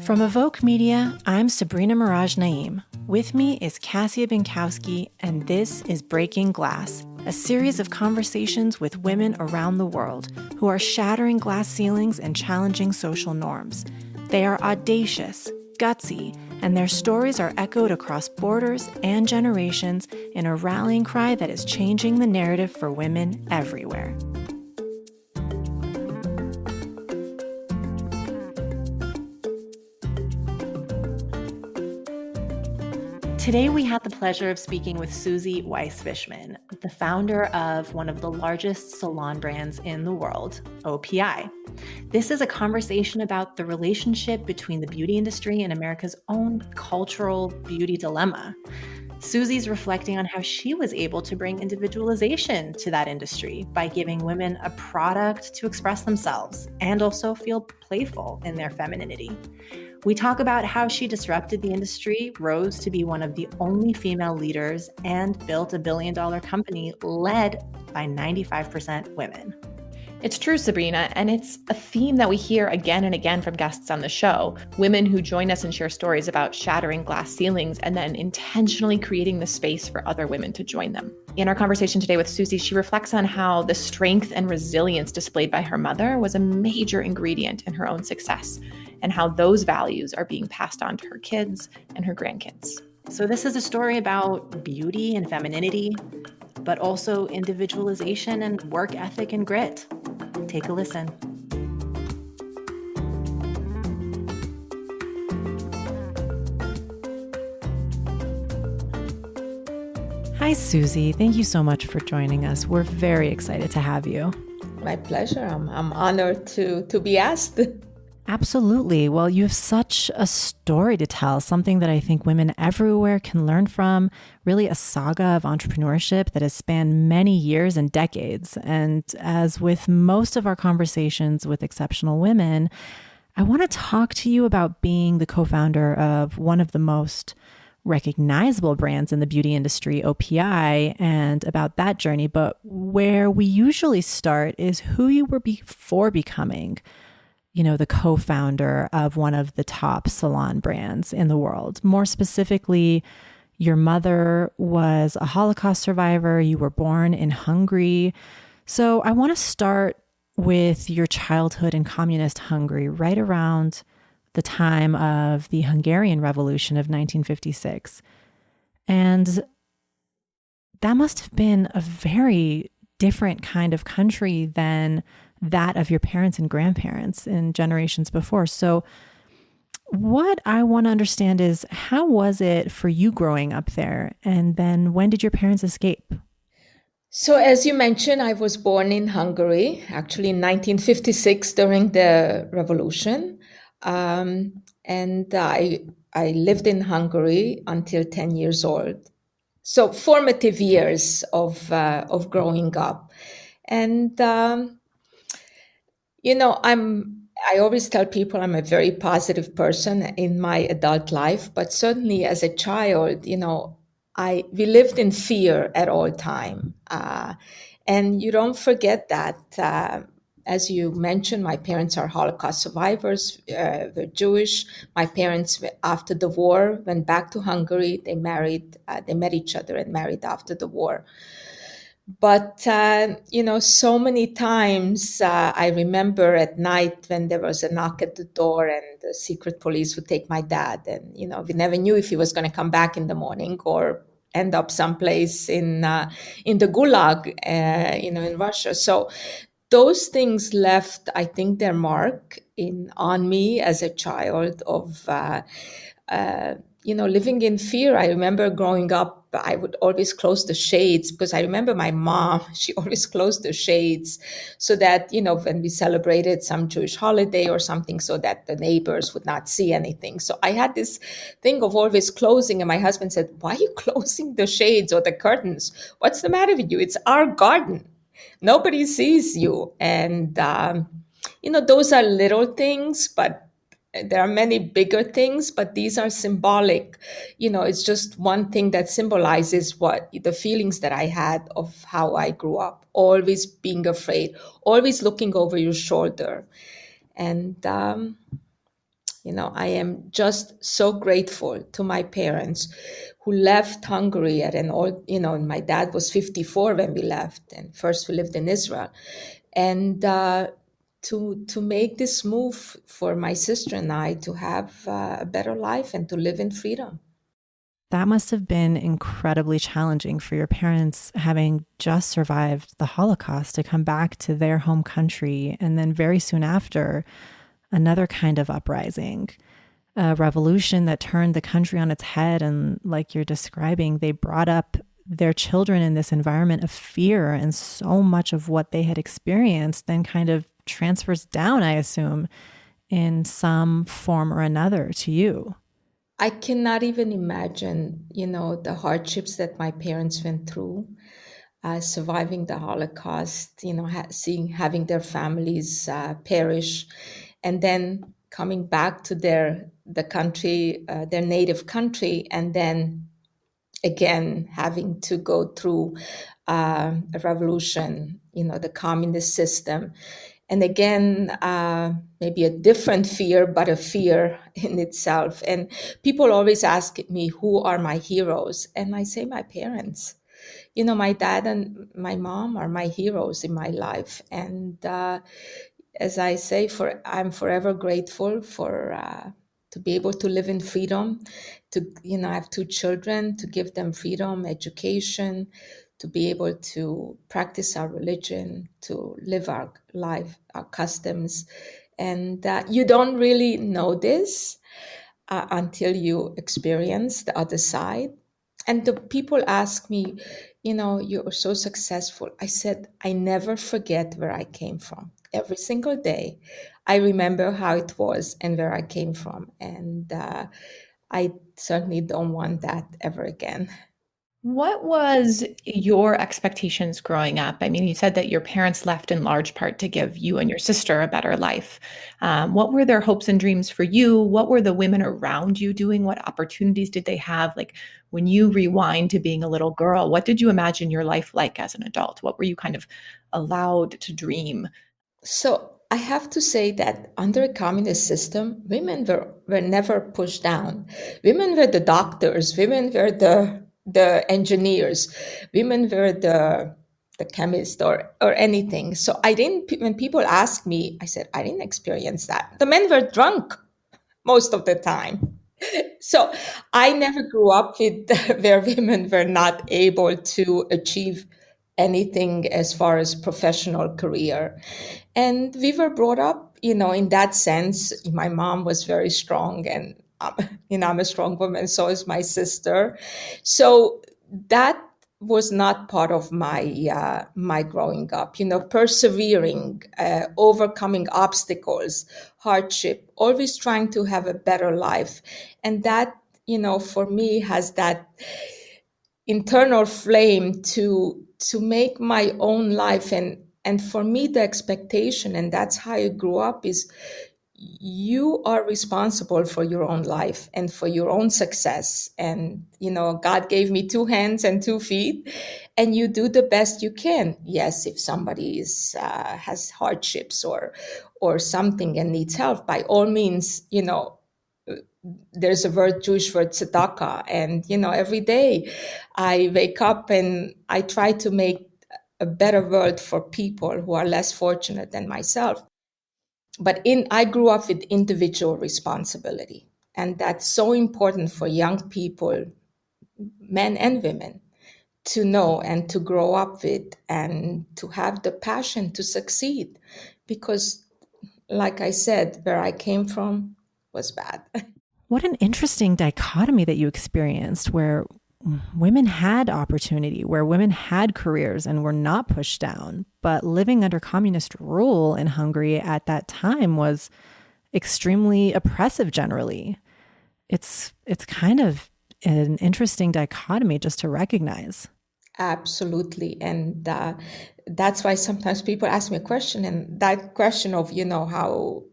From Evoke Media, I'm Sabrina Mirage Naeem. With me is Cassia Binkowski, and this is Breaking Glass, a series of conversations with women around the world who are shattering glass ceilings and challenging social norms. They are audacious, gutsy, and their stories are echoed across borders and generations in a rallying cry that is changing the narrative for women everywhere. Today, we had the pleasure of speaking with Susie Weiss-Fishman, the founder of one of the largest salon brands in the world, OPI. This is a conversation about the relationship between the beauty industry and America's own cultural beauty dilemma. Susie's reflecting on how she was able to bring individualization to that industry by giving women a product to express themselves and also feel playful in their femininity. We talk about how she disrupted the industry, rose to be one of the only female leaders, and built a billion-dollar company led by 95% women. It's true, Sabrina, and it's a theme that we hear again and again from guests on the show. Women who join us and share stories about shattering glass ceilings and then intentionally creating the space for other women to join them. In our conversation today with Susie, she reflects on how the strength and resilience displayed by her mother was a major ingredient in her own success, and how those values are being passed on to her kids and her grandkids. So this is a story about beauty and femininity, but also individualization and work ethic and grit. Take a listen. Hi, Susie. Thank you so much for joining us. We're very excited to have you. My pleasure. I'm honored to be asked. Absolutely. Well, you have such a story to tell, something that I think women everywhere can learn from, really a saga of entrepreneurship that has spanned many years and decades. And as with most of our conversations with exceptional women, I want to talk to you about being the co-founder of one of the most recognizable brands in the beauty industry, OPI, and about that journey. But where we usually start is who you were before becoming the co-founder of one of the top salon brands in the world. More specifically, your mother was a Holocaust survivor. You were born in Hungary. So I want to start with your childhood in communist Hungary, right around the time of the Hungarian Revolution of 1956. And that must have been a very different kind of country than that of your parents and grandparents and generations before. So what I want to understand is, how was it for you growing up there? And then when did your parents escape? So as you mentioned, I was born in Hungary, actually in 1956 during the revolution. And I lived in Hungary until 10 years old. So formative years of growing up. And I always tell people I'm a very positive person in my adult life, but certainly as a child, we lived in fear at all time. And you don't forget that. As you mentioned, my parents are Holocaust survivors. They're Jewish. My parents, after the war, went back to Hungary. They married. They met each other and married after the war. But, so many times I remember at night when there was a knock at the door and the secret police would take my dad. And, we never knew if he was going to come back in the morning or end up someplace in the Gulag, in Russia. So those things left, I think, their mark on me as a child of living in fear. I remember growing up, I would always close the shades because I remember my mom, she always closed the shades so that, when we celebrated some Jewish holiday or something, so that the neighbors would not see anything. So I had this thing of always closing, and my husband said, "Why are you closing the shades or the curtains? What's the matter with you? It's our garden. Nobody sees you." And, those are little things, but there are many bigger things, but these are symbolic. It's just one thing that symbolizes what the feelings that I had of how I grew up, always being afraid, always looking over your shoulder. And I am just so grateful to my parents who left Hungary at an old, and my dad was 54 when we left, and first we lived in Israel. And to make this move for my sister and I to have a better life and to live in freedom. That must have been incredibly challenging for your parents, having just survived the Holocaust, to come back to their home country. And then very soon after, another kind of uprising, a revolution that turned the country on its head. And like you're describing, they brought up their children in this environment of fear. And so much of what they had experienced then kind of transfers down, I assume, in some form or another to you. I cannot even imagine, the hardships that my parents went through, surviving the Holocaust, having their families perish, and then coming back to the country, their native country, and then again having to go through a revolution, the communist system. And again, maybe a different fear, but a fear in itself. And people always ask me, who are my heroes? And I say, my parents. My dad and my mom are my heroes in my life. And as I say, I'm forever grateful for to be able to live in freedom. I have two children, to give them freedom, education, to be able to practice our religion, to live our life, our customs. And you don't really know this until you experience the other side. And the people ask me, you're so successful. I said, I never forget where I came from. Every single day, I remember how it was and where I came from. And I certainly don't want that ever again. What was your expectations growing up? I mean, you said that your parents left in large part to give you and your sister a better life. What were their hopes and dreams for you? What were the women around you doing? What opportunities did they have? Like when you rewind to being a little girl, what did you imagine your life like as an adult? What were you kind of allowed to dream? So I have to say that under a communist system, women were never pushed down. Women were the doctors, women were the engineers, women were the chemist or anything. So I didn't, when people ask me, I said, I didn't experience that. The men were drunk most of the time. So I never grew up with where women were not able to achieve anything as far as professional career. And we were brought up, in that sense. My mom was very strong, and I'm a strong woman, so is my sister. So that was not part of my growing up. Persevering, overcoming obstacles, hardship, always trying to have a better life, and that for me has that internal flame to make my own life. And for me, the expectation, and that's how I grew up, is you are responsible for your own life and for your own success. And, God gave me two hands and 2 feet, and you do the best you can. Yes, if somebody has hardships or something and needs help, by all means, there's a Jewish word, tzedakah. And, every day I wake up and I try to make a better world for people who are less fortunate than myself. But I grew up with individual responsibility. And that's so important for young people, men and women, to know and to grow up with and to have the passion to succeed. Because, like I said, where I came from was bad. What an interesting dichotomy that you experienced, where women had opportunity, where women had careers and were not pushed down. But living under communist rule in Hungary at that time was extremely oppressive generally. It's kind of an interesting dichotomy just to recognize. Absolutely. And that's why sometimes people ask me a question, and that question of, how,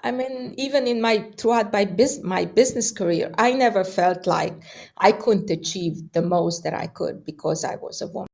I mean, even throughout my business career, I never felt like I couldn't achieve the most that I could because I was a woman.